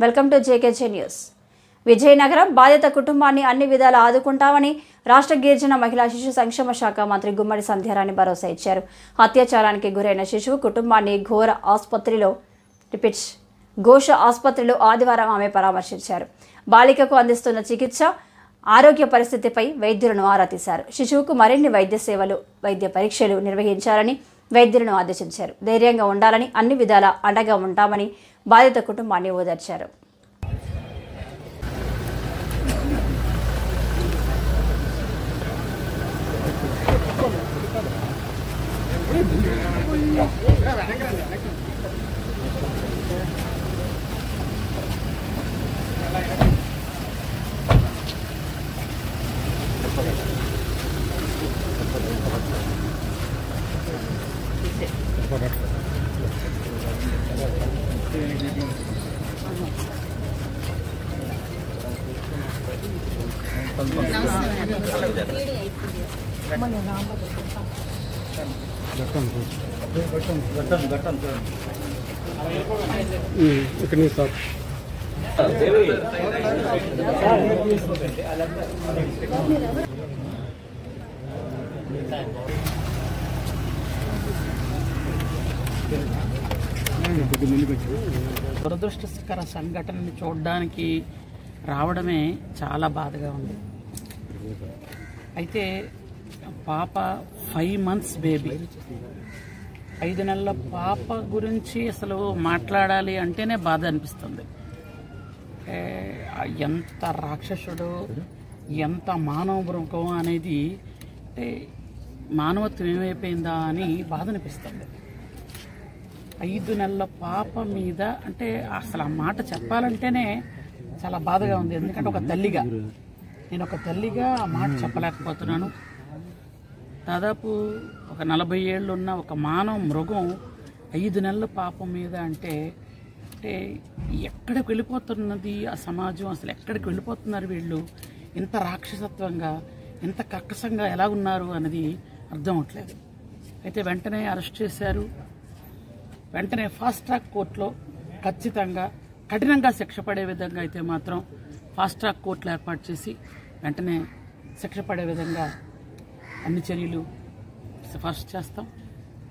Welcome to JKJ news. Vizianagaram బాధిత కుటుంబాన్ని అన్ని విధాలా ఆదుకుంటామని రాష్ట్ర గిరిజన మహిళా శిశు సంక్షేమ శాఖ మంత్రి గుమ్మడి సంధ్యారాణి భరోసా ఇచ్చారు. అత్యాచారానికి గురైన శిశువు కుటుంబాన్ని ఘోష ఆసుపత్రిలో ఆదివారం ఆమె పరామర్శించారు. బాలికకు అందిస్తున్న చికిత్స, ఆరోగ్య పరిస్థితిపై వైద్యులను ఆరా తీశారు. శిశువుకు మరిన్ని వైద్య పరీక్షలు నిర్వహించాలని వైద్యులను ఆదేశించారు. ధైర్యంగా ఉండాలని, అన్ని విధాలా అండగా ఉంటామని బాధిత కుటుంబాన్ని ఓదార్చారు. దురదృష్టకర సంఘటనని చూడడానికి రావడమే చాలా బాధగా ఉంది. అయితే పాప 5 months బేబీ, 5 నెలల పాప గురించి అసలు మాట్లాడాలి అంటేనే బాధ అనిపిస్తుంది. ఎంత రాక్షసుడు, ఎంత మానవ మృగం అనేది, అంటే మానవత్వం ఏమైపోయిందా అని బాధ అనిపిస్తుంది. 5 నెలల పాప మీద అంటే అసలు ఆ మాట చెప్పాలంటేనే చాలా బాధగా ఉంది. ఎందుకంటే నేను ఒక తల్లిగా ఆ మాట చెప్పలేకపోతున్నాను. దాదాపు ఒక 40 ఏళ్ళు ఉన్న ఒక మానవ మృగం 5 నెలల పాప మీద అంటే ఎక్కడికి వెళ్ళిపోతున్నది ఆ సమాజం, అసలు ఎక్కడికి వెళ్ళిపోతున్నారు వీళ్ళు, ఇంత రాక్షసత్వంగా, ఇంత కక్కసంగా ఎలా ఉన్నారు అన్నది అర్థం అవట్లేదు. అయితే వెంటనే అరెస్ట్ చేశారు. వెంటనే ఫాస్ట్ ట్రాక్ కోర్టులో ఖచ్చితంగా కఠినంగా శిక్ష పడే విధంగా అయితే మాత్రం ఫాస్ట్ ట్రాక్ కోర్టులు ఏర్పాటు చేసి వెంటనే శిక్ష పడే విధంగా అన్ని చర్యలు సిఫార్సు చేస్తాం.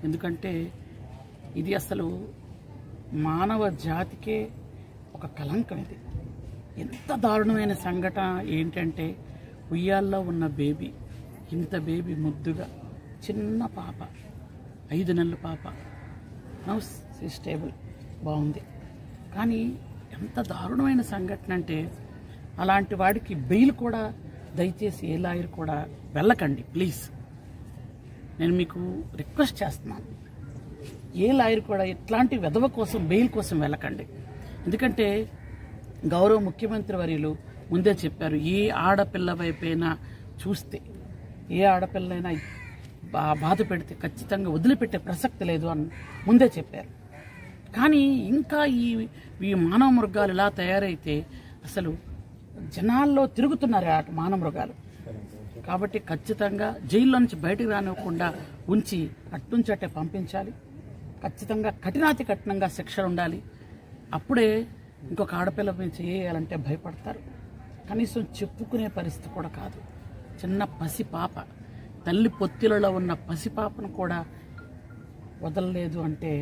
ఎందుకంటే ఇది అసలు మానవ జాతికే ఒక కలంకం. ఇది ఎంత దారుణమైన సంఘటన ఏంటంటే, ఉయ్యాల్లో ఉన్న బేబీ, ఇంత బేబీ ముద్దుగా చిన్న పాప, 5 నెలల పాప, నౌ స్టేబుల్, బాగుంది. కానీ ఎంత దారుణమైన సంఘటన అంటే, అలాంటి వాడికి బెయిల్ కూడా దయచేసి ఏ లాయర్ కూడా వెళ్ళకండి ప్లీజ్. నేను మీకు రిక్వెస్ట్ చేస్తున్నాను, ఏ లాయర్ కూడా ఇట్లాంటి వెధవ కోసం బెయిల్ కోసం వెళ్ళకండి. ఎందుకంటే గౌరవ ముఖ్యమంత్రి వర్యులు ముందే చెప్పారు, ఏ ఆడపిల్ల వైపైనా చూస్తే, ఏ ఆడపిల్లైనా బాధ పెడితే ఖచ్చితంగా వదిలిపెట్టే ప్రసక్తి లేదు అని ముందే చెప్పారు. కానీ ఇంకా ఈ మానవ మృగాలు ఇలా తయారైతే అసలు జనాల్లో తిరుగుతున్నారు ఆ మానవ మృగాలు. కాబట్టి ఖచ్చితంగా జైల్లో నుంచి బయటకు రానివ్వకుండా ఉంచి అట్నుంచి అట్టే పంపించాలి. ఖచ్చితంగా కఠినాతి కఠినంగా శిక్షలు ఉండాలి. అప్పుడే ఇంకొక ఆడపిల్ల మీద చేయాలంటే భయపడతారు. కనీసం చెప్పుకునే పరిస్థితి కూడా కాదు. చిన్న పసిపాప, తల్లి పొత్తిలలో ఉన్న పసిపాపను కూడా వదలలేదు అంటే